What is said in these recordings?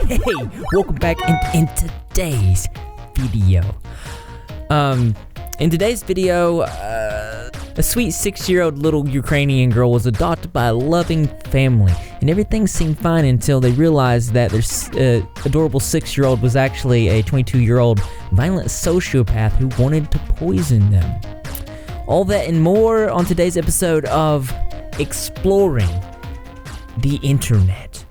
Hey, welcome back in today's video. In today's video, a sweet 6-year-old little Ukrainian girl was adopted by a loving family, and everything seemed fine until they realized that their adorable 6-year-old was actually a 22-year-old violent sociopath who wanted to poison them. All that and more on today's episode of Exploring the Internet.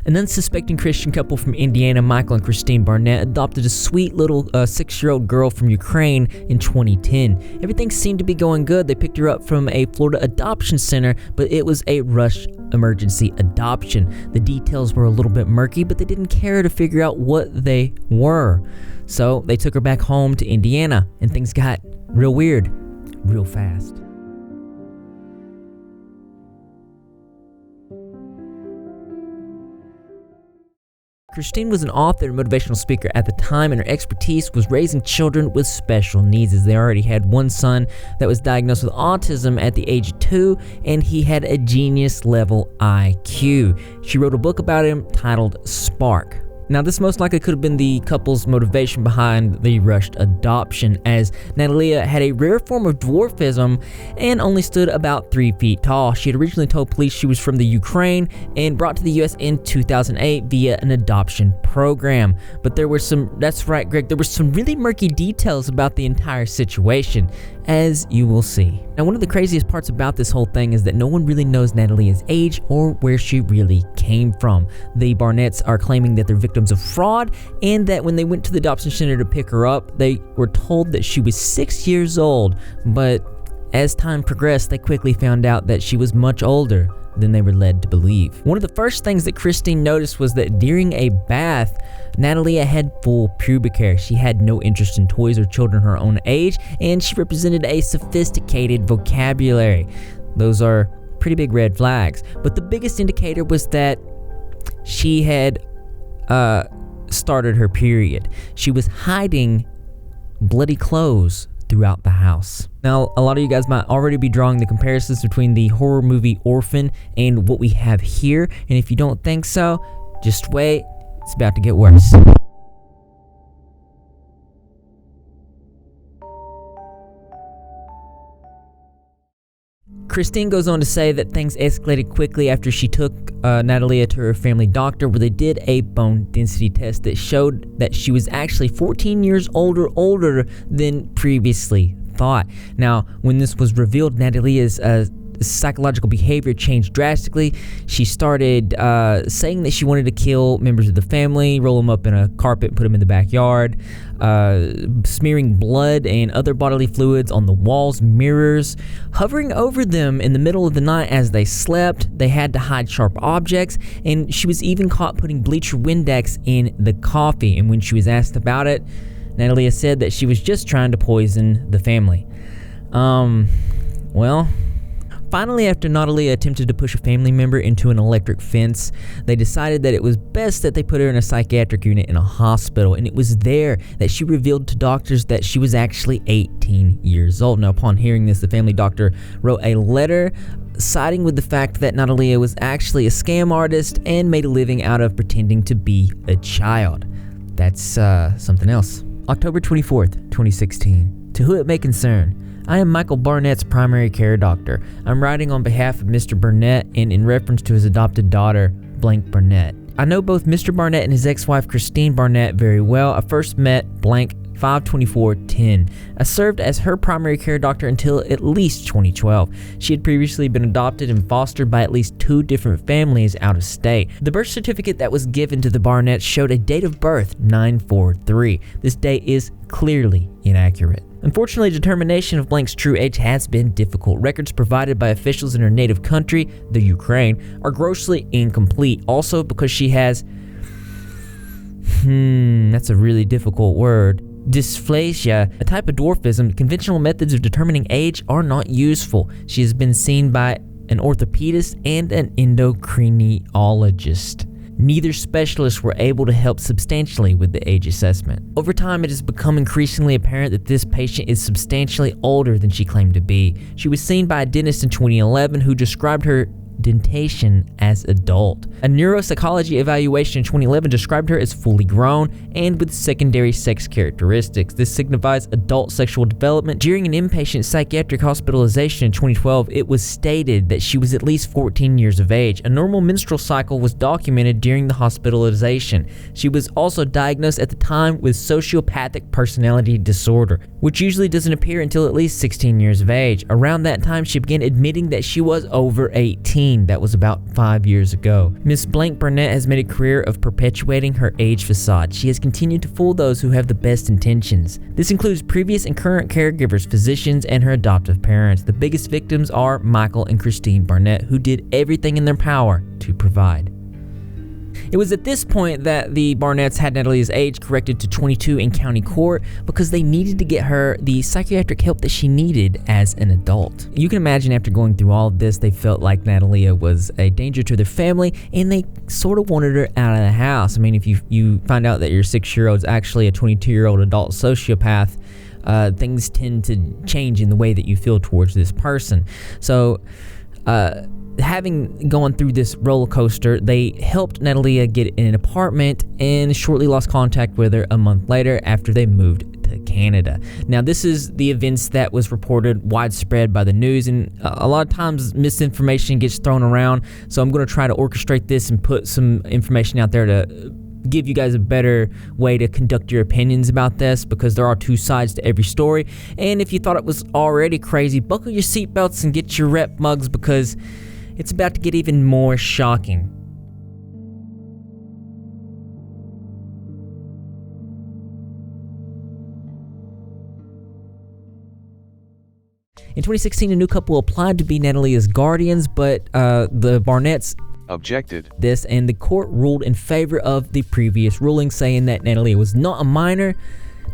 An unsuspecting Christian couple from Indiana, Michael and Kristine Barnett, adopted a sweet little 6-year-old girl from Ukraine in 2010. Everything seemed to be going good. They picked her up from a Florida adoption center, but it was a rush emergency adoption. The details were a little bit murky, but they didn't care to figure out what they were. So they took her back home to Indiana, and things got real weird, real fast. Kristine was an author and motivational speaker at the time, and her expertise was raising children with special needs, as they already had one son that was diagnosed with autism at the age of 2, and he had a genius-level IQ. She wrote a book about him titled Spark. Now, this most likely could have been the couple's motivation behind the rushed adoption, as Natalia had a rare form of dwarfism and only stood about 3 feet tall. She had originally told police she was from the Ukraine and brought to the US in 2008 via an adoption program. But there were that's right, Greg, there were some really murky details about the entire situation, as you will see. Now, one of the craziest parts about this whole thing is that no one really knows Natalia's age or where she really came from. The Barnetts are claiming that they're victims of fraud, and that when they went to the adoption center to pick her up, they were told that she was 6 years old, but as time progressed, they quickly found out that she was much older than they were led to believe. One of the first things that Kristine noticed was that during a bath, Natalia had full pubic hair. She had no interest in toys or children her own age, and she represented a sophisticated vocabulary. Those are pretty big red flags. But the biggest indicator was that she had started her period. She was hiding bloody clothes throughout the house. Now, a lot of you guys might already be drawing the comparisons between the horror movie Orphan and what we have here, and if you don't think so, just wait, it's about to get worse. Kristine goes on to say that things escalated quickly after she took Natalia to her family doctor, where they did a bone density test that showed that she was actually 14 years older than previously thought. Now, when this was revealed, Natalia's psychological behavior changed drastically. She started saying that she wanted to kill members of the family, roll them up in a carpet and put them in the backyard, smearing blood and other bodily fluids on the walls, mirrors, hovering over them in the middle of the night as they slept. They had to hide sharp objects, and she was even caught putting bleach or Windex in the coffee. And when she was asked about it, Natalia said that she was just trying to poison the family. Finally, after Natalia attempted to push a family member into an electric fence, they decided that it was best that they put her in a psychiatric unit in a hospital, and it was there that she revealed to doctors that she was actually 18 years old. Now, upon hearing this, the family doctor wrote a letter siding with the fact that Natalia was actually a scam artist and made a living out of pretending to be a child. That's something else. October 24th, 2016. To who it may concern, I am Michael Barnett's primary care doctor. I'm writing on behalf of Mr. Barnett and in reference to his adopted daughter, blank Barnett. I know both Mr. Barnett and his ex-wife Kristine Barnett very well. I first met blank 5/24/10. I served as her primary care doctor until at least 2012. She had previously been adopted and fostered by at least 2 different families out of state. The birth certificate that was given to the Barnetts showed a date of birth 9/4/3. This date is clearly inaccurate. Unfortunately, determination of blank's true age has been difficult. Records provided by officials in her native country, the Ukraine, are grossly incomplete. Also, because she has, that's a really difficult word, dysplasia, a type of dwarfism, conventional methods of determining age are not useful. She has been seen by an orthopedist and an endocrinologist. Neither specialists were able to help substantially with the age assessment. Over time, it has become increasingly apparent that this patient is substantially older than she claimed to be. She was seen by a dentist in 2011 who described her dentition as adult. A neuropsychology evaluation in 2011 described her as fully grown and with secondary sex characteristics. This signifies adult sexual development. During an inpatient psychiatric hospitalization in 2012, it was stated that she was at least 14 years of age. A normal menstrual cycle was documented during the hospitalization. She was also diagnosed at the time with sociopathic personality disorder, which usually doesn't appear until at least 16 years of age. Around that time, she began admitting that she was over 18. That was about 5 years ago. Miss Blank Barnett has made a career of perpetuating her age facade. She has continued to fool those who have the best intentions. This includes previous and current caregivers, physicians, and her adoptive parents. The biggest victims are Michael and Kristine Barnett, who did everything in their power to provide. It was at this point that the Barnetts had Natalia's age corrected to 22 in county court because they needed to get her the psychiatric help that she needed as an adult. You can imagine after going through all of this, they felt like Natalia was a danger to their family and they sort of wanted her out of the house. I mean, if you find out that your 6-year-old is actually a 22-year-old adult sociopath, things tend to change in the way that you feel towards this person. So, having gone through this roller coaster, they helped Natalia get in an apartment and shortly lost contact with her a month later after they moved to Canada. Now, this is the events that was reported widespread by the news, and a lot of times misinformation gets thrown around, so I'm going to try to orchestrate this and put some information out there to give you guys a better way to conduct your opinions about this, because there are two sides to every story. And if you thought it was already crazy, buckle your seatbelts and get your rep mugs, because it's about to get even more shocking. In 2016, a new couple applied to be Natalia's guardians, but the Barnetts objected this, and the court ruled in favor of the previous ruling, saying that Natalia was not a minor,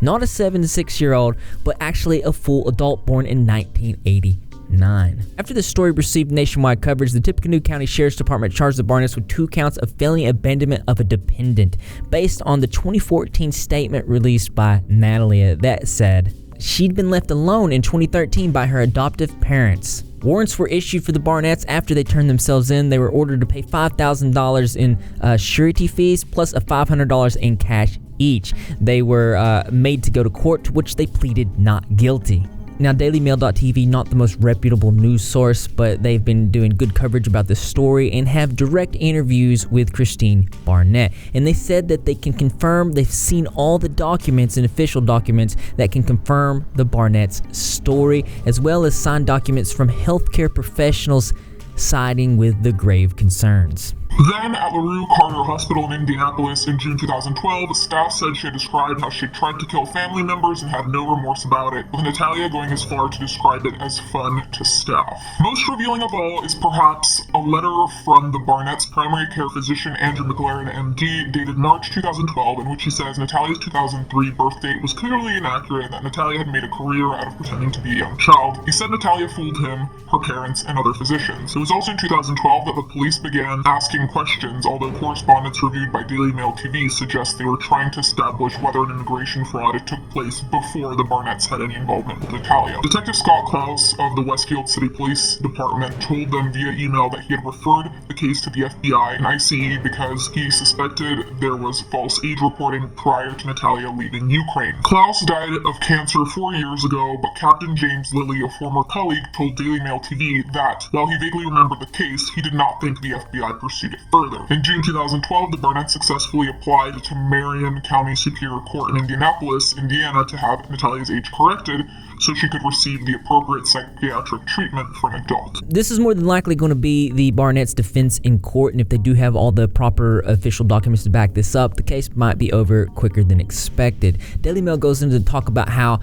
not a 7 to 6-year-old, but actually a full adult born in 1989. After the story received nationwide coverage, the Tippecanoe County Sheriff's Department charged the Barnetts with 2 counts of felony abandonment of a dependent, based on the 2014 statement released by Natalia that said she'd been left alone in 2013 by her adoptive parents. Warrants were issued for the Barnetts after they turned themselves in. They were ordered to pay $5,000 in surety fees plus a $500 in cash each. They were made to go to court, to which they pleaded not guilty. Now, dailymail.tv, not the most reputable news source, but they've been doing good coverage about this story and have direct interviews with Kristine Barnett. And they said that they can confirm they've seen all the documents and official documents that can confirm the Barnett's story, as well as signed documents from healthcare professionals siding with the grave concerns. Then, at LaRue Carter Hospital in Indianapolis in June 2012, staff said she had described how she had tried to kill family members and had no remorse about it, with Natalia going as far to describe it as fun to staff. Most revealing of all is perhaps a letter from the Barnett's primary care physician, Andrew McLaren, MD, dated March 2012, in which he says Natalia's 2003 birth date was clearly inaccurate and that Natalia had made a career out of pretending to be a young child. He said Natalia fooled him, her parents, and other physicians. It was also in 2012 that the police began asking questions, although correspondence reviewed by Daily Mail TV suggests they were trying to establish whether an immigration fraud had took place before the Barnetts had any involvement with Natalia. Detective Scott Klaus of the Westfield City Police Department told them via email that he had referred the case to the FBI and ICE because he suspected there was false age reporting prior to Natalia leaving Ukraine. Klaus died of cancer 4 years ago, but Captain James Lilly, a former colleague, told Daily Mail TV that, while he vaguely remembered the case, he did not think the FBI pursued it further. In June 2012, the Barnetts successfully applied to Marion County Superior Court in Indianapolis, Indiana, to have Natalia's age corrected so she could receive the appropriate psychiatric treatment for an adult. This is more than likely going to be the Barnetts' defense in court, and if they do have all the proper official documents to back this up, the case might be over quicker than expected. Daily Mail goes into to talk about how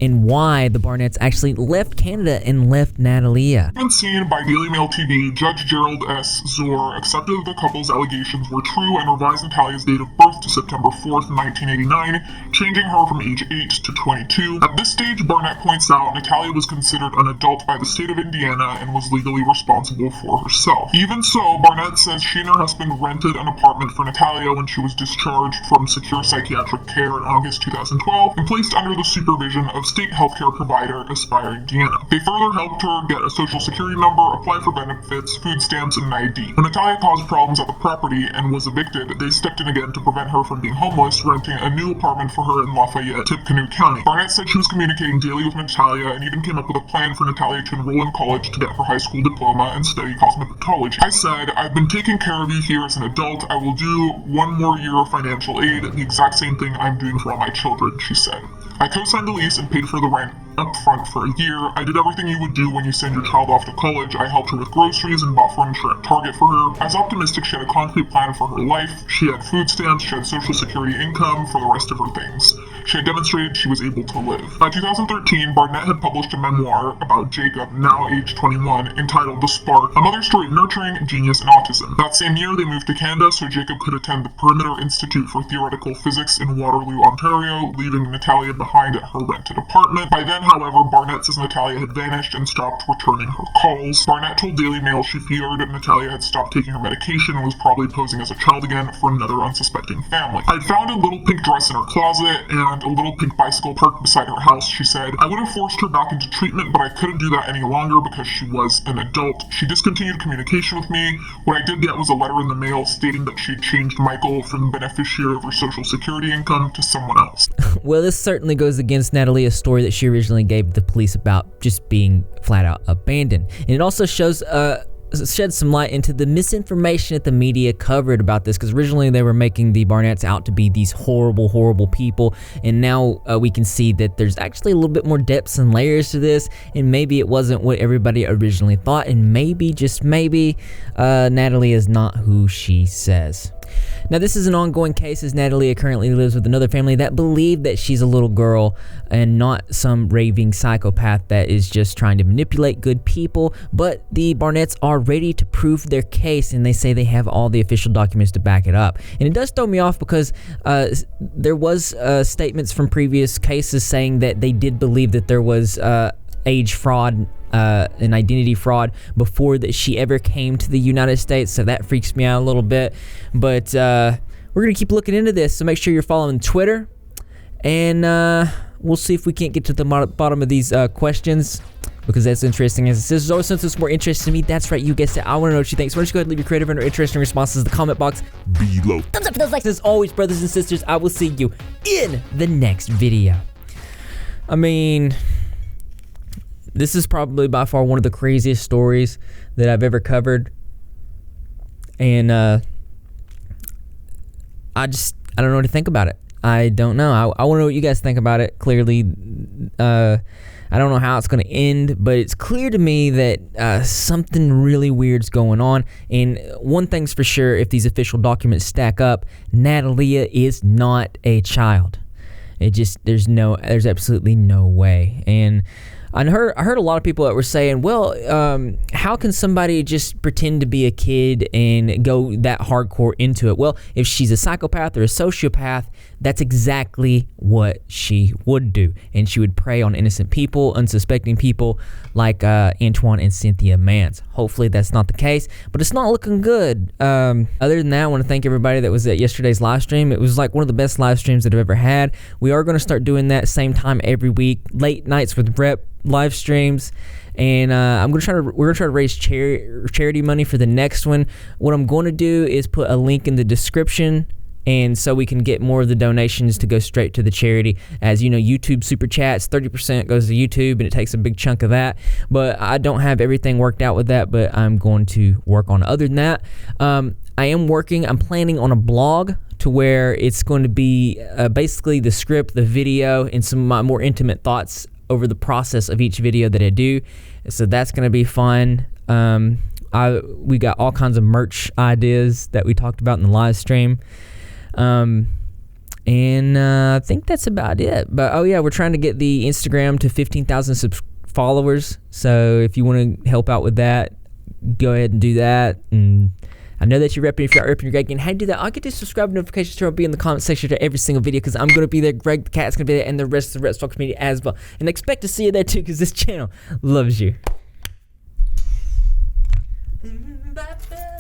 and why the Barnetts actually left Canada and left Natalia. When seen by Daily Mail TV, Judge Gerald S. Zor accepted that the couple's allegations were true and revised Natalia's date of birth to September 4th, 1989, changing her from age 8 to 22. At this stage, Barnett points out Natalia was considered an adult by the state of Indiana and was legally responsible for herself. Even so, Barnett says she and her husband rented an apartment for Natalia when she was discharged from secure psychiatric care in August 2012 and placed under the supervision of state healthcare provider Aspire Indiana. They further helped her get a social security number, apply for benefits, food stamps, and an ID. When Natalia caused problems at the property and was evicted, they stepped in again to prevent her from being homeless, renting a new apartment for her in Lafayette, Tippecanoe County. Barnett said she was communicating daily with Natalia and even came up with a plan for Natalia to enroll in college to get her high school diploma and study cosmetology. I said, "I've been taking care of you here as an adult. I will do one more year of financial aid, the exact same thing I'm doing for all my children," she said. "I co-signed the lease and paid for the rent up front for a year. I did everything you would do when you send your child off to college. I helped her with groceries and bought furniture at Target for her. I was optimistic she had a concrete plan for her life. She had food stamps, she had social security income for the rest of her things. She had demonstrated she was able to live." By 2013, Barnett had published a memoir about Jacob, now age 21, entitled The Spark, a mother's story of nurturing, genius, and autism. That same year, they moved to Canada so Jacob could attend the Perimeter Institute for Theoretical Physics in Waterloo, Ontario, leaving Natalia behind at her rented apartment. By then, however, Barnett says Natalia had vanished and stopped returning her calls. Barnett told Daily Mail she feared Natalia had stopped taking her medication and was probably posing as a child again for another unsuspecting family. "I'd found a little pink dress in her closet and a little pink bicycle parked beside her house," she said. "I would have forced her back into treatment, but I couldn't do that any longer because she was an adult. She discontinued communication with me. What I did get was a letter in the mail stating that she'd changed Michael from the beneficiary of her social security income to someone else." Well, this certainly goes against Natalia's story that she originally gave the police about just being flat out abandoned. And it also shed some light into the misinformation that the media covered about this, because originally they were making the Barnetts out to be these horrible, horrible people, and now we can see that there's actually a little bit more depths and layers to this, and maybe it wasn't what everybody originally thought, and maybe, just maybe, Natalia is not who she says. Now, this is an ongoing case as Natalia currently lives with another family that believe that she's a little girl and not some raving psychopath that is just trying to manipulate good people, but the Barnetts are ready to prove their case, and they say they have all the official documents to back it up. And it does throw me off because there was statements from previous cases saying that they did believe that there was age fraud, an identity fraud before that she ever came to the United States, so that freaks me out a little bit. But we're gonna keep looking into this, so make sure you're following Twitter, and we'll see if we can't get to the bottom of these questions, because that's interesting as it is. So since it's more interesting to me, that's right, you guessed it, I want to know what you think. So why don't you go ahead and leave your creative and interesting responses in the comment box below. Thumbs up for those likes. As always, brothers and sisters, I will see you in the next video. I mean, this is probably by far one of the craziest stories that I've ever covered. And I don't know what to think about it. I don't know. I want to know what you guys think about it. Clearly, I don't know how it's going to end, but it's clear to me that something really weird's going on. And one thing's for sure, if these official documents stack up, Natalia is not a child. There's absolutely no way. And I heard a lot of people that were saying, well, how can somebody just pretend to be a kid and go that hardcore into it? Well, if she's a psychopath or a sociopath, that's exactly what she would do. And she would prey on innocent people, unsuspecting people like Antoine and Cynthia Mance. Hopefully that's not the case, but it's not looking good. Other than that, I want to thank everybody that was at yesterday's live stream. It was like one of the best live streams that I've ever had. We are going to start doing that same time every week, late nights with Rep live streams, and we're gonna try to raise charity money for the next one. What I'm going to do is put a link in the description, and so we can get more of the donations to go straight to the charity. As you know, YouTube super chats, 30% goes to YouTube, and it takes a big chunk of that. But I don't have everything worked out with that, but I'm going to work on it. Other than that, I'm planning on a blog to where it's going to be basically the script, the video, and some of my more intimate thoughts over the process of each video that I do. So that's going to be fun. We got all kinds of merch ideas that we talked about in the live stream. And I think that's about it. But oh yeah, we're trying to get the Instagram to 15,000 followers. So if you want to help out with that, go ahead and do that. And I know that you're repping. If you're repping, you're Greg. And how to do that? I'll get the subscribe notifications to be in the comment section to every single video because I'm going to be there. Greg the Cat's going to be there, and the rest of the Red Talk community as well. And expect to see you there too because this channel loves you. Bye-bye.